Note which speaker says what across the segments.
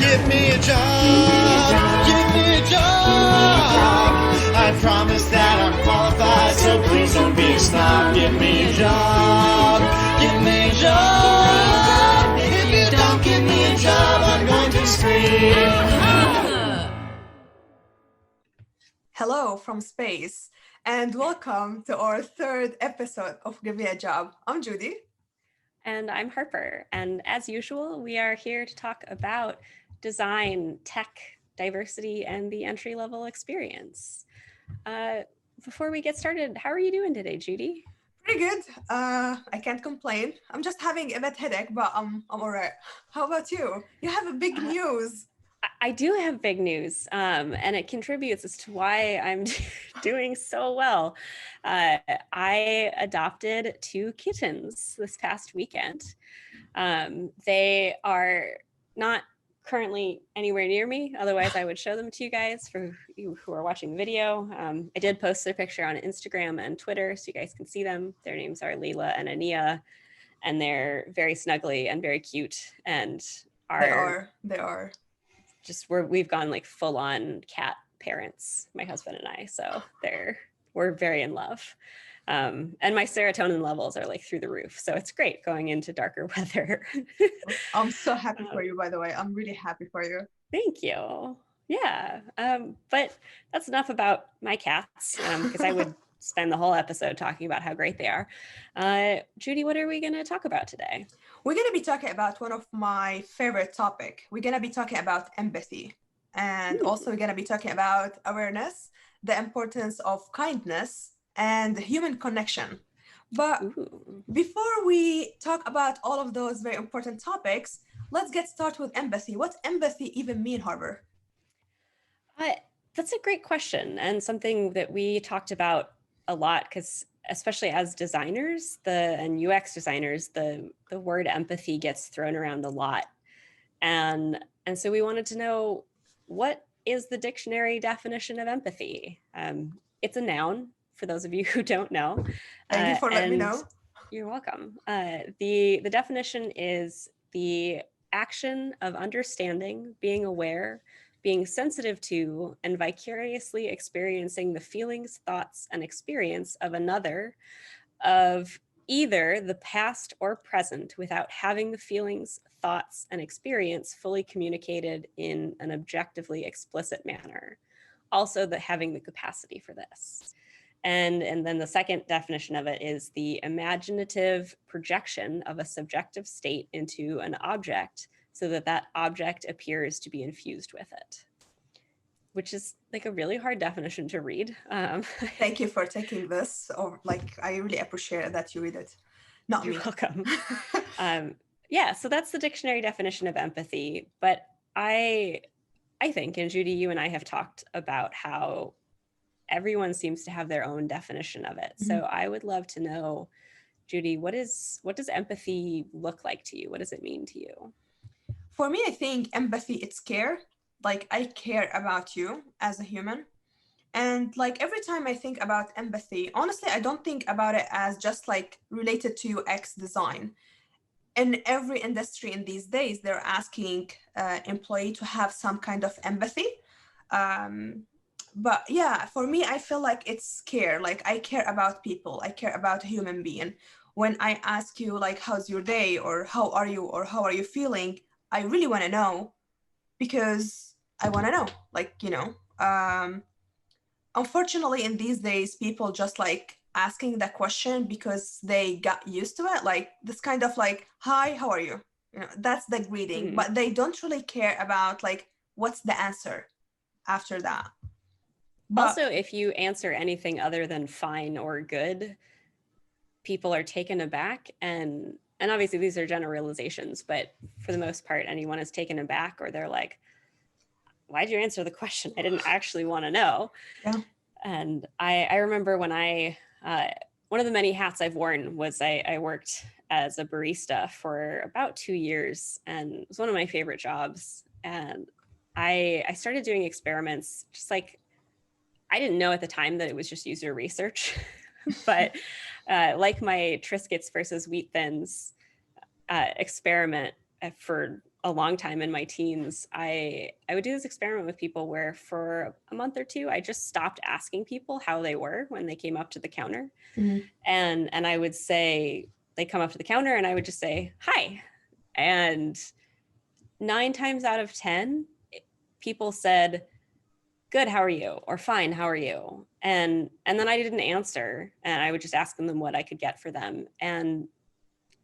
Speaker 1: Give me a job. Give me a job. I promise that I'm qualified, so please don't be a snob. Give me a job. Give me a job. If you don't give me a job, I'm going to scream.
Speaker 2: Hello from space, and welcome to our third episode of Give Me a Job. I'm Judy.
Speaker 3: And I'm Harper. And as usual, we are here to talk about design, tech, diversity, and the entry-level experience. Before we get started, how are you doing today, Judy?
Speaker 2: Pretty good. I can't complain. I'm just having a bit headache, but I'm all right. How about you? You have a big news.
Speaker 3: I do have big news, and it contributes as to why I'm doing so well. I adopted 2 kittens this past weekend. They are not currently anywhere near me, otherwise I would show them to you guys for you who are watching the video. I did post their picture on Instagram and Twitter so you guys can see them. Their names are Leela and Ania, and they're very snuggly and very cute, and
Speaker 2: They are.
Speaker 3: We've gone like full on cat parents, my husband and I. So we're very in love. And my serotonin levels are like through the roof. So it's great going into darker weather.
Speaker 2: I'm so happy for you, by the way. I'm really happy for you.
Speaker 3: Thank you. Yeah. But that's enough about my cats, because I would spend the whole episode talking about how great they are. Judy, what are we going to talk about today?
Speaker 2: We're going to be talking about one of my favorite topics. We're going to be talking about empathy. And also we're going to be talking about awareness, the importance of kindness, and human connection. But before we talk about all of those very important topics, let's get started with empathy. What empathy even mean, Harper?
Speaker 3: That's a great question, and something that we talked about a lot, because especially as designers and UX designers, the word empathy gets thrown around a lot. And so we wanted to know, what is the dictionary definition of empathy? It's a noun, for those of you who don't know.
Speaker 2: Thank you for letting me know.
Speaker 3: You're welcome. The definition is the action of understanding, being aware, being sensitive to, and vicariously experiencing the feelings, thoughts, and experience of another, of either the past or present, without having the feelings, thoughts, and experience fully communicated in an objectively explicit manner. Also, having the capacity for this. And then the second definition of it is the imaginative projection of a subjective state into an object, so that object appears to be infused with it, which is like a really hard definition to read.
Speaker 2: Thank you for taking this. I really appreciate that you read it. Not
Speaker 3: You're
Speaker 2: me.
Speaker 3: welcome. Yeah, so that's the dictionary definition of empathy. But I think, and Judy, you and I have talked about how everyone seems to have their own definition of it. Mm-hmm. So I would love to know, Judy, what does empathy look like to you? What does it mean to you?
Speaker 2: For me, I think empathy, it's care. Like, I care about you as a human. And like every time I think about empathy, honestly, I don't think about it as just like related to UX design. In every industry in these days, they're asking employee to have some kind of empathy. But yeah, for me, I feel like it's care. Like, I care about people. I care about a human being. When I ask you like, how's your day, or how are you, or how are you feeling, I really want to know, because I want to know, like, unfortunately in these days, people just like asking that question because they got used to it. Like this kind of like, hi, how are you? That's the greeting, but they don't really care about like, what's the answer after that.
Speaker 3: But also, if you answer anything other than fine or good, people are taken aback, and obviously these are generalizations, but for the most part, anyone is taken aback, or they're like, why'd you answer the question? I didn't actually want to know.
Speaker 2: Yeah.
Speaker 3: And I remember when one of the many hats I've worn was I worked as a barista for about 2 years, and it was one of my favorite jobs. And I started doing experiments, just like, I didn't know at the time that it was just user research, but like my Triscuits versus wheat thins experiment for a long time in my teens, I would do this experiment with people where for a month or two, I just stopped asking people how they were when they came up to the counter.
Speaker 2: Mhm.
Speaker 3: And I would say, they come up to the counter and I would just say, hi. And 9 times out of 10, people said, good, how are you? Or fine, how are you? And then I didn't answer, and I would just ask them what I could get for them. And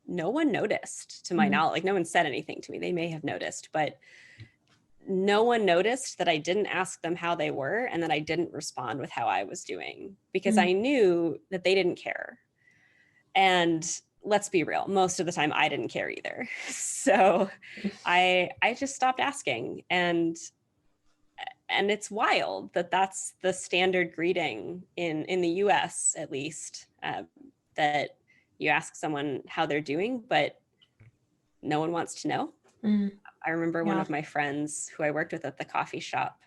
Speaker 3: no one noticed, to my knowledge. Like, no one said anything to me. They may have noticed, but no one noticed that I didn't ask them how they were and that I didn't respond with how I was doing, because I knew that they didn't care. And let's be real, most of the time I didn't care either. So I just stopped asking. And it's wild that that's the standard greeting in the US, at least, that you ask someone how they're doing, but no one wants to know. I remember one of my friends who I worked with at the coffee shop,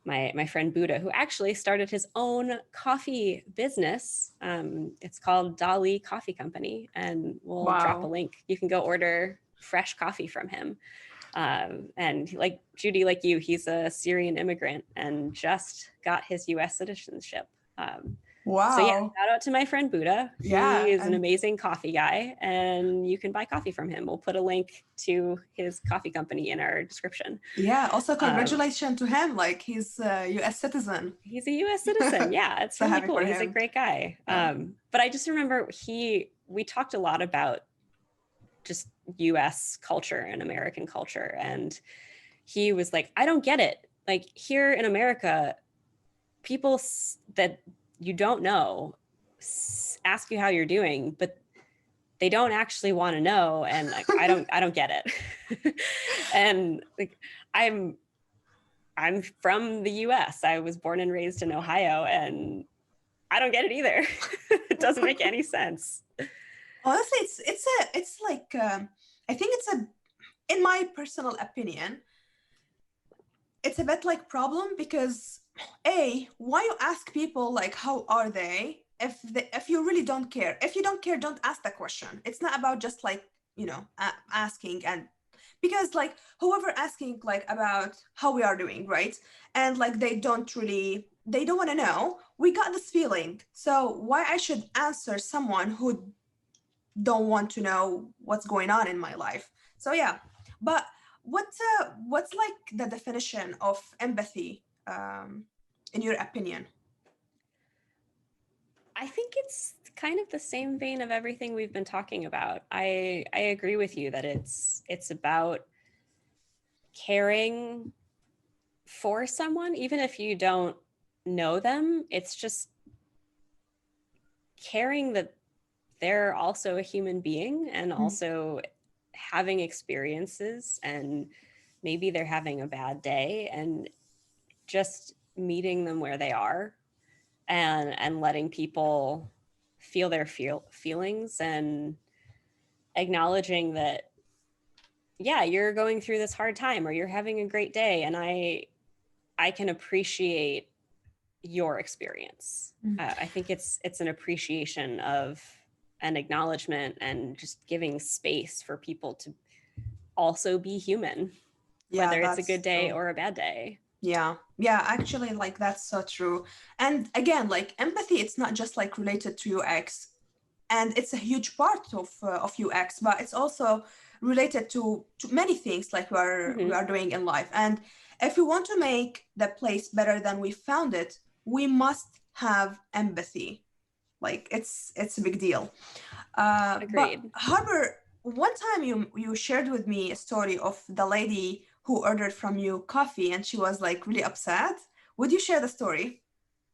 Speaker 3: my friend Buddha, who actually started his own coffee business. It's called Dali Coffee Company, and we'll drop a link. You can go order fresh coffee from him. And like Judy, like you, he's a Syrian immigrant and just got his US citizenship. So yeah, shout out to my friend Buddha. He is an amazing coffee guy, and you can buy coffee from him. We'll put a link to his coffee company in our description.
Speaker 2: Yeah, also congratulations to him. Like, he's a US citizen.
Speaker 3: He's a US citizen. Yeah, it's
Speaker 2: So
Speaker 3: really
Speaker 2: happy
Speaker 3: cool.
Speaker 2: for
Speaker 3: He's a
Speaker 2: him.
Speaker 3: great guy. But I just remember we talked a lot about just US culture and American culture. And he was like, I don't get it. Like, here in America, people that you don't know ask you how you're doing, but they don't actually want to know. And like, I don't get it. And like, I'm from the US. I was born and raised in Ohio, and I don't get it either. It doesn't make any sense.
Speaker 2: Honestly, it's like, I think in my personal opinion, it's a bit like problem, because why you ask people like how are they if you really don't care? If you don't care, don't ask the question. It's not about just like, asking, and because like whoever asking like about how we are doing, right? And like they don't want to know. We got this feeling. So why I should answer someone who don't want to know what's going on in my life? So yeah, but what's like the definition of empathy, in your opinion?
Speaker 3: I think it's kind of the same vein of everything we've been talking about. I agree with you that it's about caring for someone, even if you don't know them. It's just caring that they're also a human being and also having experiences, and maybe they're having a bad day, and just meeting them where they are, and letting people feel their feelings, and acknowledging that, yeah, you're going through this hard time or you're having a great day, and I can appreciate your experience. I think it's an appreciation of an acknowledgement, and just giving space for people to also be human, whether it's a good day or a bad day.
Speaker 2: Yeah, actually, like that's so true. And again, like empathy, it's not just like related to UX, and it's a huge part of UX, but it's also related to many things like we are doing in life. And if we want to make the place better than we found it, we must have empathy. Like it's a big deal.
Speaker 3: Agreed.
Speaker 2: But Harper, one time you shared with me a story of the lady who ordered from you coffee, and she was like really upset. Would you share the story?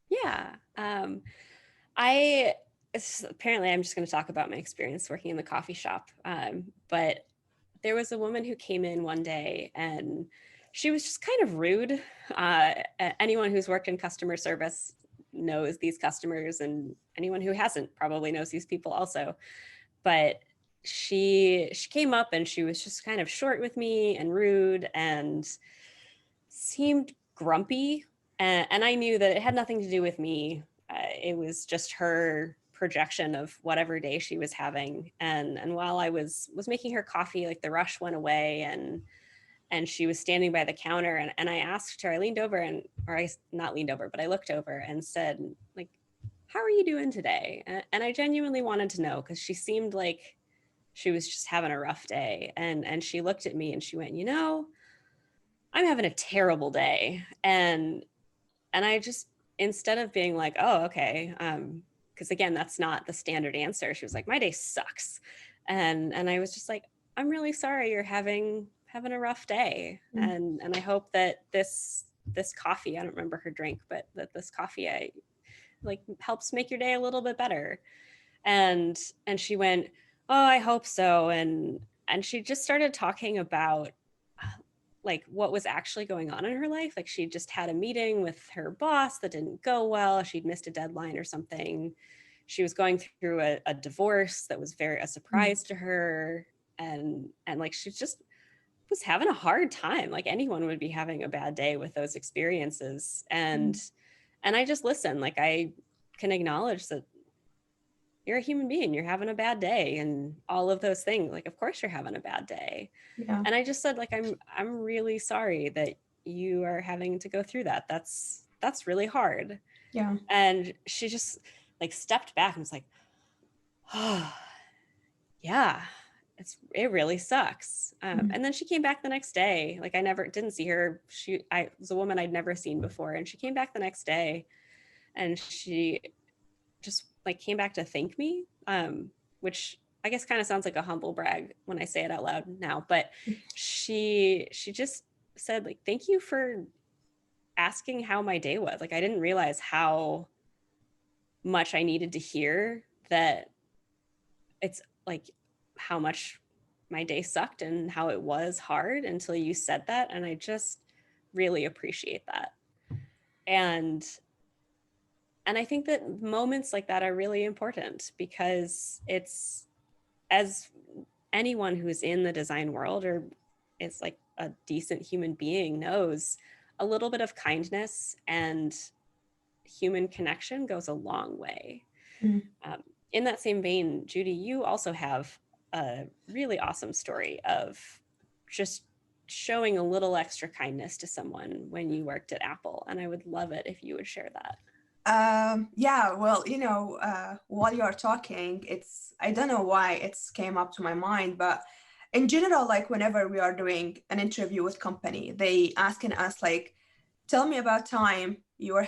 Speaker 3: Yeah. Apparently I'm just going to talk about my experience working in the coffee shop. But there was a woman who came in one day, and she was just kind of rude. Anyone who's worked in customer service knows these customers, and anyone who hasn't probably knows these people also. But she came up, and she was just kind of short with me and rude and seemed grumpy. And I knew that it had nothing to do with me. It was just her projection of whatever day she was having. And while I was making her coffee, like the rush went away, and she was standing by the counter, and I asked her, I leaned over not leaned over, but I looked over and said, like, how are you doing today? And I genuinely wanted to know, because she seemed like she was just having a rough day. And she looked at me and she went, I'm having a terrible day. And I just, instead of being like, oh, okay, because again, that's not the standard answer. She was like, my day sucks. And I was just like, I'm really sorry you're having a rough day. And I hope that this coffee, I don't remember her drink, but that this coffee helps make your day a little bit better. And she went, oh, I hope so. And she just started talking about like what was actually going on in her life. Like she just had a meeting with her boss that didn't go well. She'd missed a deadline or something. She was going through a divorce that was a surprise to her. And like, she just was having a hard time. Like anyone would be having a bad day with those experiences. And I just listened. Like, I can acknowledge that you're a human being, you're having a bad day and all of those things. Like, of course you're having a bad day.
Speaker 2: Yeah.
Speaker 3: And I just said, like, I'm really sorry that you are having to go through that. That's really hard.
Speaker 2: Yeah.
Speaker 3: And she just like stepped back and was like, oh, yeah, it really sucks. And then she came back the next day. Like, I didn't see her. I was a woman I'd never seen before. And she came back the next day and she just like came back to thank me, which I guess kind of sounds like a humble brag when I say it out loud now, but she just said, like, thank you for asking how my day was. Like, I didn't realize how much I needed to hear that. It's like how much my day sucked and how it was hard until you said that. And I just really appreciate that. And I think that moments like that are really important, because it's, as anyone who's in the design world or is like a decent human being knows, a little bit of kindness and human connection goes a long way. In that same vein, Judy, you also have a really awesome story of just showing a little extra kindness to someone when you worked at Apple. And I would love it if you would share that.
Speaker 2: Yeah, well, while you're talking, I don't know why it's came up to my mind, but in general, like whenever we are doing an interview with company, they asking us like, tell me about time you were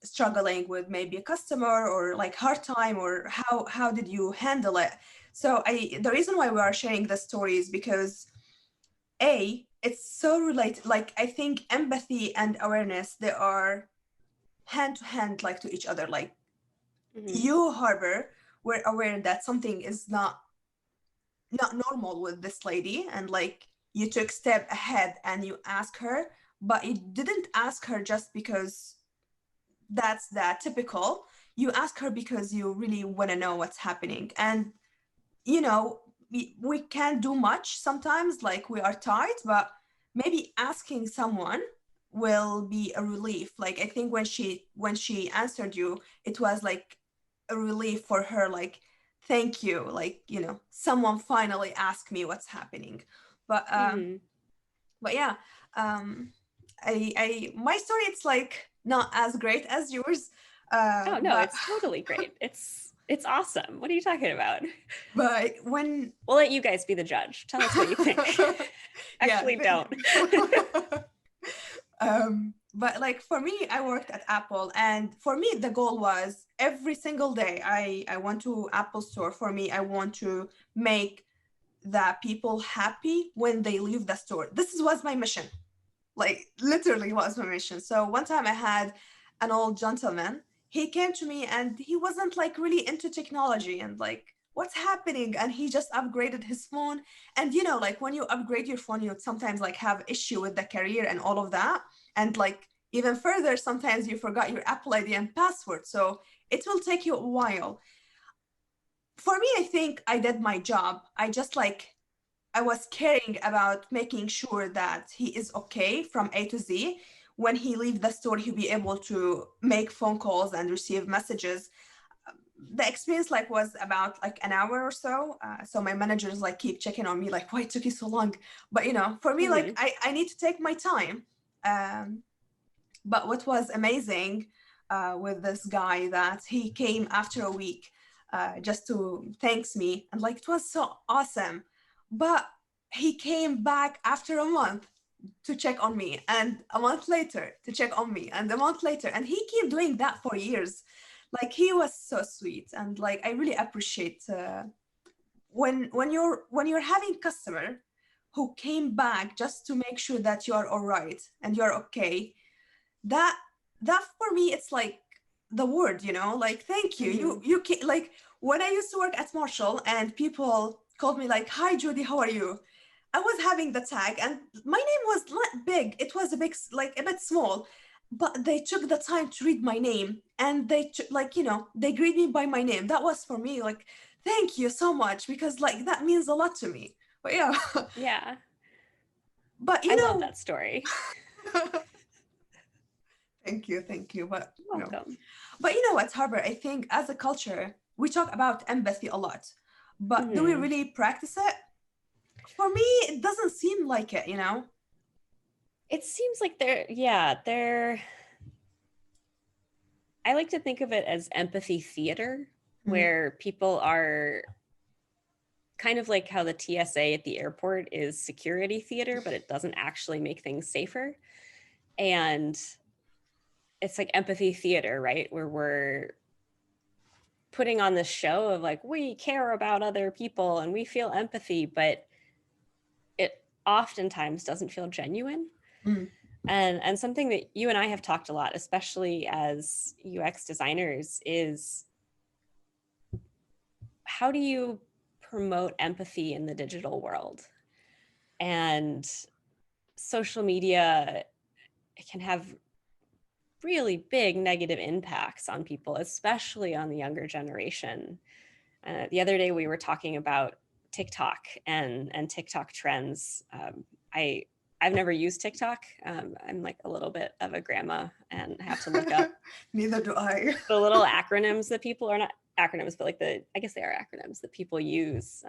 Speaker 2: struggling with maybe a customer or like hard time, or how did you handle it? So the reason why we are sharing the story is because it's so related. Like, I think empathy and awareness, they are hand to hand, like to each other. Like you, Harper, were aware that something is not normal with this lady, and like you took step ahead and you asked her, but you didn't ask her just because that's the typical. You ask her because you really want to know what's happening. And we can't do much sometimes, like we are tired, but maybe asking someone will be a relief. Like, I think when she answered you, it was like a relief for her, like, thank you, like, someone finally asked me what's happening. But yeah, I my story, it's like not as great as yours.
Speaker 3: Oh no, it's totally great. It's awesome. What are you talking about?
Speaker 2: But when
Speaker 3: we'll let you guys be the judge. Tell us what you think. Actually, don't.
Speaker 2: But like for me, I worked at Apple, and for me the goal was every single day I went to Apple store. For me, I want to make the people happy when they leave the store. This was my mission, like literally was my mission. So one time I had an old gentleman. He came to me and he wasn't like really into technology and like, what's happening? And he just upgraded his phone. And like when you upgrade your phone, you sometimes like have issue with the carrier and all of that. And like even further, sometimes you forgot your Apple ID and password. So it will take you a while. For me, I think I did my job. I was caring about making sure that he is okay from A to Z. When he leaves the store, he'll be able to make phone calls and receive messages. the experience like was about like an hour or so. So my managers like keep checking on me like, why it took you so long? But for me, like I need to take my time. But what was amazing with this guy that he came after a week just to thanks me, and like it was so awesome. But he came back after a month to check on me, and a month later to check on me, and a month later, and he kept doing that for years. Like he was so sweet, and like I really appreciate when you're having customer who came back just to make sure that you are all right and you're okay. That for me, it's like the word, like thank you. You can, like when I used to work at Marshall and people called me like, hi Judy, how are you? I was having the tag and my name was not big. It was like a bit small, but they took the time to read my name, and they they greet me by my name. That was for me like, thank you so much, because like that means a lot to me. But yeah.
Speaker 3: Yeah.
Speaker 2: But
Speaker 3: I love that story.
Speaker 2: Thank you. But
Speaker 3: Welcome.
Speaker 2: But you know what, Harper? I think as a culture, we talk about empathy a lot, but do we really practice it? For me, it doesn't seem like it,
Speaker 3: It seems like I like to think of it as empathy theater, where people are kind of like how the TSA at the airport is security theater, but it doesn't actually make things safer. And it's like empathy theater, right? Where we're putting on this show of like, we care about other people and we feel empathy, but it oftentimes doesn't feel genuine. And something that you and I have talked a lot, especially as UX designers, is how do you promote empathy in the digital world? And social media can have really big negative impacts on people, especially on the younger generation. The other day we were talking about TikTok and TikTok trends. I've never used TikTok. I'm like a little bit of a grandma and have to look up
Speaker 2: Neither do I.
Speaker 3: the little acronyms that people are not acronyms, but like I guess they are acronyms that people use.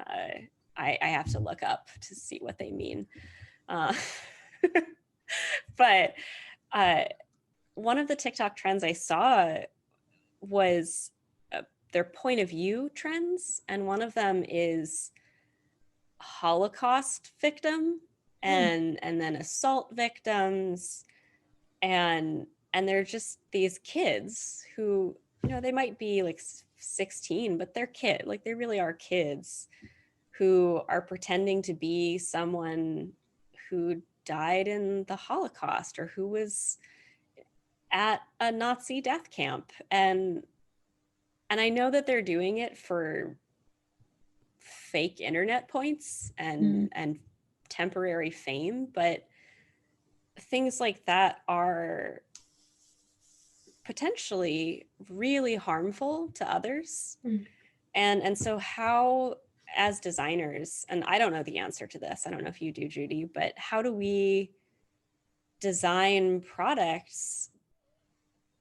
Speaker 3: I have to look up to see what they mean. But one of the TikTok trends I saw was their point of view trends. And one of them is Holocaust victim and then assault victims. And they're just these kids who, they might be like 16, but they're like they really are kids who are pretending to be someone who died in the Holocaust or who was at a Nazi death camp. And I know that they're doing it for fake internet points and temporary fame, but things like that are potentially really harmful to others. And so how, as designers, and I don't know the answer to this, I don't know if you do, Judy, but how do we design products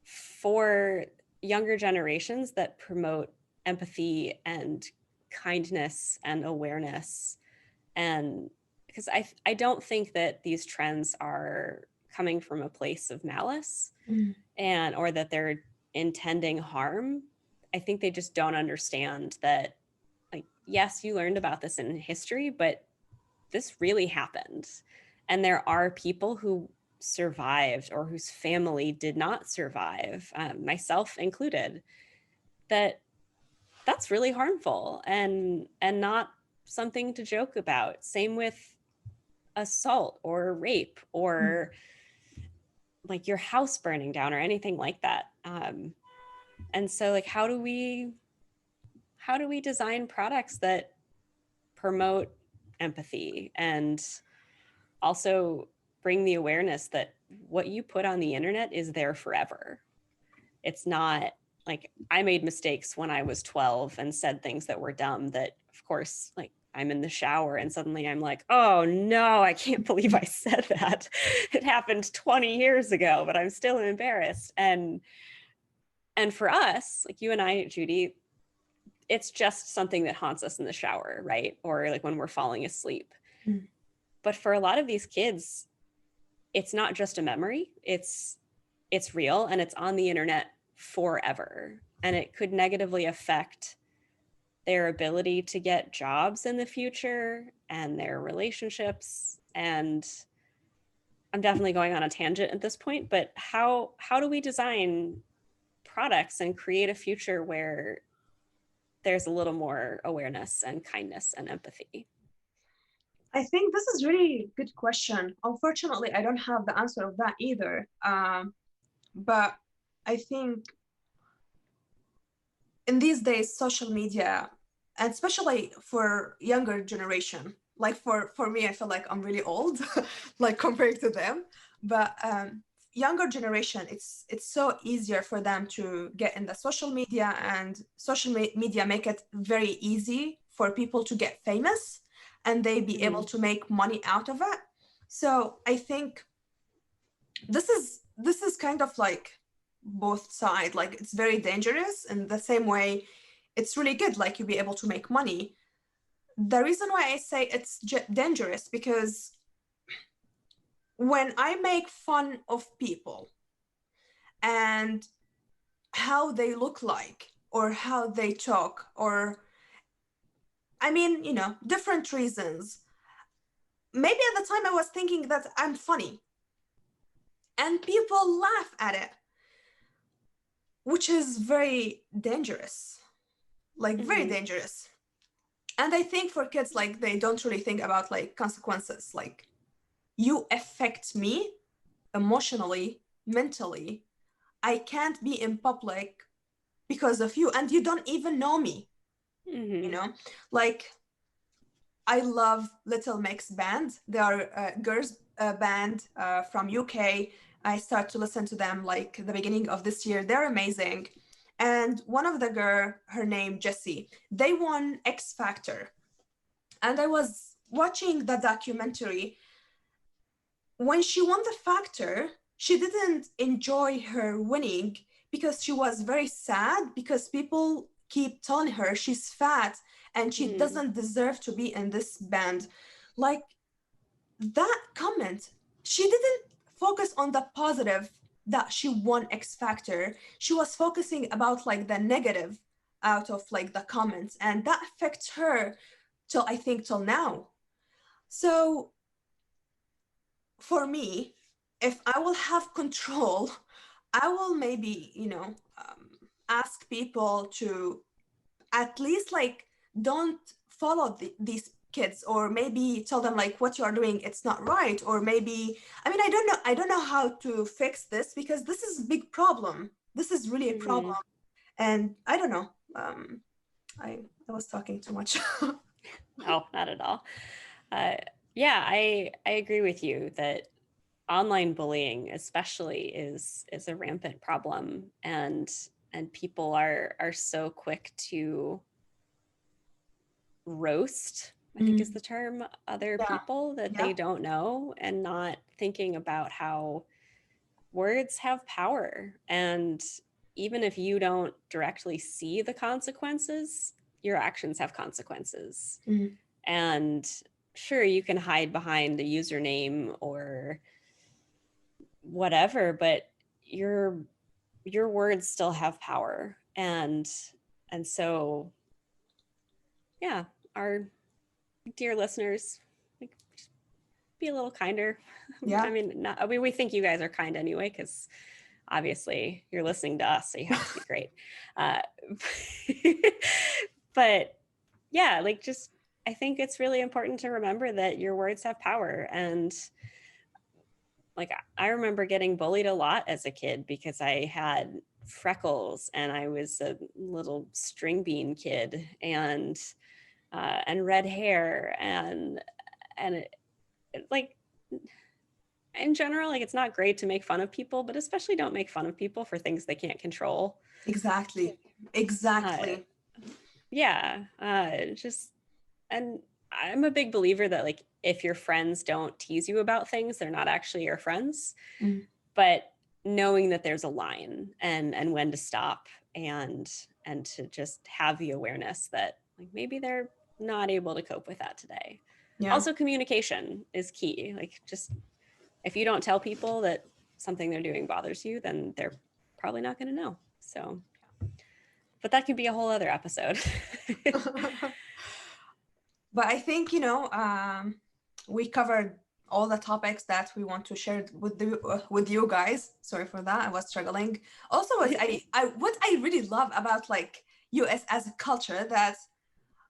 Speaker 3: for younger generations that promote empathy and kindness and awareness? And because I don't think that these trends are coming from a place of malice or that they're intending harm. I think they just don't understand that, like, yes, you learned about this in history, but this really happened. And there are people who survived or whose family did not survive, myself included, that's really harmful and not something to joke about. Same with assault or rape or like your house burning down or anything like that. And so like, how do we design products that promote empathy and also bring the awareness that what you put on the internet is there forever? It's not like I made mistakes when I was 12 and said things that were dumb that, of course, like I'm in the shower and suddenly I'm like, oh no, I can't believe I said that. It happened 20 years ago, but I'm still embarrassed. And for us, like you and I, Judy, it's just something that haunts us in the shower, right? Or like when we're falling asleep.
Speaker 2: Mm.
Speaker 3: But for a lot of these kids, it's not just a memory, it's real, and it's on the internet forever. And it could negatively affect their ability to get jobs in the future and their relationships. And I'm definitely going on a tangent at this point, but how do we design products and create a future where there's a little more awareness and kindness and empathy?
Speaker 2: I think this is really good question. Unfortunately, I don't have the answer of that either. But I think in these days, social media, and especially for younger generation, like for me, I feel like I'm really old, like compared to them. But younger generation, it's so easier for them to get in the social media, and social media make it very easy for people to get famous, and they be able to make money out of it. So I think this is kind of like both sides. Like it's very dangerous in the same way it's really good, like you'll be able to make money. The reason why I say it's dangerous, because when I make fun of people and how they look like or how they talk, or I mean, different reasons, maybe at the time I was thinking that I'm funny and people laugh at it, which is very dangerous, like very dangerous. And I think for kids, like they don't really think about like consequences. Like you affect me emotionally, mentally. I can't be in public because of you, and you don't even know me. Like I love Little Mix band. They are a girls band from UK. I start to listen to them like the beginning of this year. They're amazing. And one of the girl, her name Jessie, they won X Factor. And I was watching the documentary. When she won the Factor, she didn't enjoy her winning because she was very sad, because people keep telling her she's fat and she doesn't deserve to be in this band. Like that comment, she didn't focus on the positive that she won X Factor. She was focusing about like the negative out of like the comments, and that affects her till I think till now. So for me, if I will have control, I will maybe, ask people to at least like don't follow these kids, or maybe tell them like what you are doing, it's not right. Or maybe, I mean, I don't know how to fix this, because this is a big problem. This is really a problem. And I don't know. I was talking too much.
Speaker 3: No, not at all. Yeah, I agree with you that online bullying especially is a rampant problem, and people are so quick to roast, I think is the term, other people that they don't know, and not thinking about how words have power. And even if you don't directly see the consequences, your actions have consequences. And sure, you can hide behind a username or whatever, but your words still have power. And so, yeah, our dear listeners, like, just be a little kinder. I mean, we think you guys are kind anyway, because obviously you're listening to us, so you have to be great. But yeah, like, just, I think it's really important to remember that your words have power. And like, I remember getting bullied a lot as a kid because I had freckles and I was a little string bean kid, and red hair, and like, in general, like, it's not great to make fun of people, but especially don't make fun of people for things they can't control.
Speaker 2: Exactly.
Speaker 3: Just, and I'm a big believer that, like, if your friends don't tease you about things, they're not actually your friends. But knowing that there's a line and when to stop, and and to just have the awareness that like maybe they're not able to cope with that today.
Speaker 2: Yeah.
Speaker 3: Also, communication is key. Like, just if you don't tell people that something they're doing bothers you, then they're probably not going to know. So, but that could be a whole other episode.
Speaker 2: But I think, we covered all the topics that we want to share with you guys. Sorry for that. I was struggling. Also, what I really love about like US as a culture, that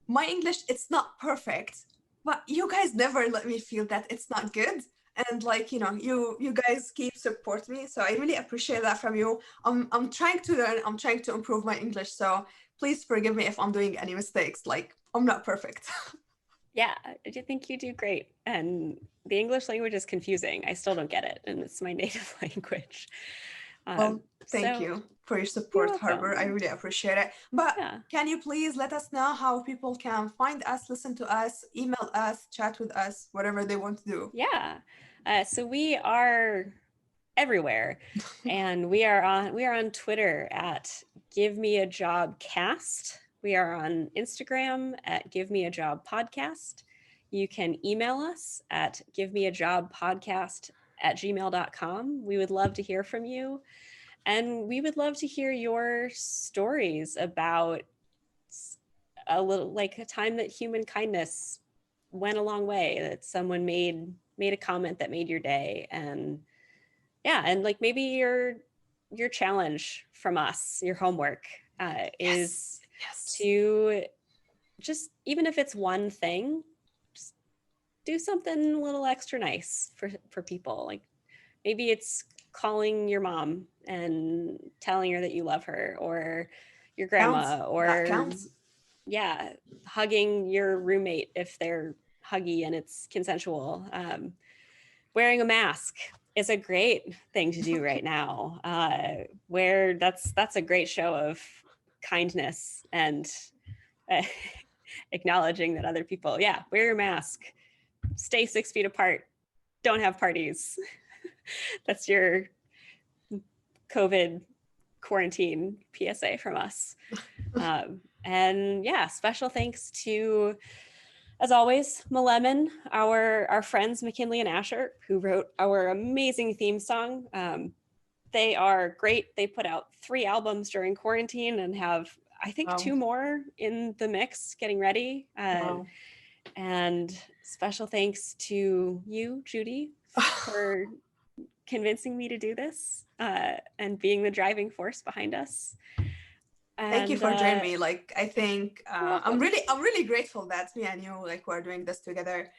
Speaker 2: my English, it's not perfect, but you guys never let me feel that it's not good. And like, you guys keep support me. So I really appreciate that from you. I'm trying to learn, I'm trying to improve my English. So please forgive me if I'm doing any mistakes. Like, I'm not perfect.
Speaker 3: Yeah, I think you do great. And the English language is confusing. I still don't get it. And it's my native language.
Speaker 2: Well, thank you for your support, Harper. I really appreciate it. But can you please let us know how people can find us, listen to us, email us, chat with us, whatever they want to do?
Speaker 3: Yeah. So we are everywhere. And we are on Twitter at Give Me a Job Cast. We are on Instagram at Give Me a Job Podcast. You can email us at givemeajobpodcast@gmail.com. We would love to hear from you. And we would love to hear your stories about a little, like a time that human kindness went a long way, that someone made a comment that made your day. And and like maybe your challenge from us, your homework is to just, even if it's one thing, just do something a little extra nice for people. Like maybe it's calling your mom and telling her that you love her, or your grandma, or hugging your roommate if they're huggy and it's consensual. Wearing a mask is a great thing to do right now, where that's a great show of kindness and acknowledging that other people, wear your mask, stay 6 feet apart, don't have parties. That's your COVID quarantine PSA from us. And special thanks to, as always, MLEMON, our friends McKinley and Asher, who wrote our amazing theme song. They are great. They put out 3 albums during quarantine and have, I think, 2 more in the mix getting ready. And special thanks to you, Judy, for convincing me to do this and being the driving force behind us.
Speaker 2: Thank you for joining me. Like, I think I'm really grateful that me and you, like, we're doing this together.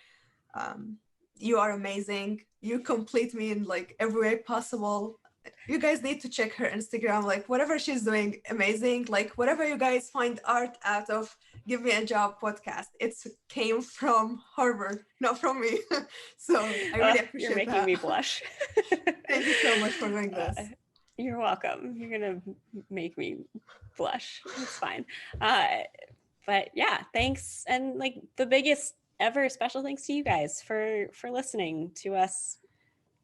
Speaker 2: You are amazing. You complete me in like every way possible. You guys need to check her Instagram. Like, whatever she's doing, amazing. Like, whatever you guys find art out of Give Me a Job podcast, it came from Harvard, not from me. So I really appreciate
Speaker 3: You're making me blush.
Speaker 2: Thank you so much for doing this.
Speaker 3: You're welcome. You're gonna make me blush. It's fine. But thanks. And like the biggest ever special thanks to you guys for listening to us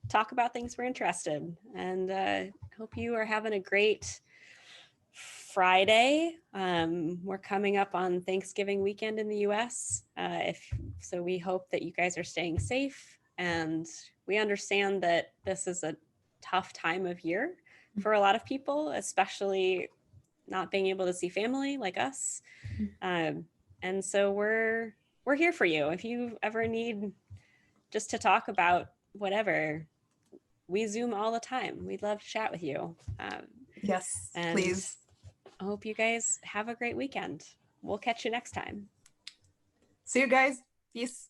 Speaker 3: talk about things we're interested in. And hope you are having a great Friday. We're coming up on Thanksgiving weekend in the US. So we hope that you guys are staying safe, and we understand that this is a tough time of year for a lot of people, especially not being able to see family like us. And so we're here for you. If you ever need just to talk about whatever, we Zoom all the time. We'd love to chat with you.
Speaker 2: Yes, please.
Speaker 3: I hope you guys have a great weekend. We'll catch you next time.
Speaker 2: See you guys. Peace.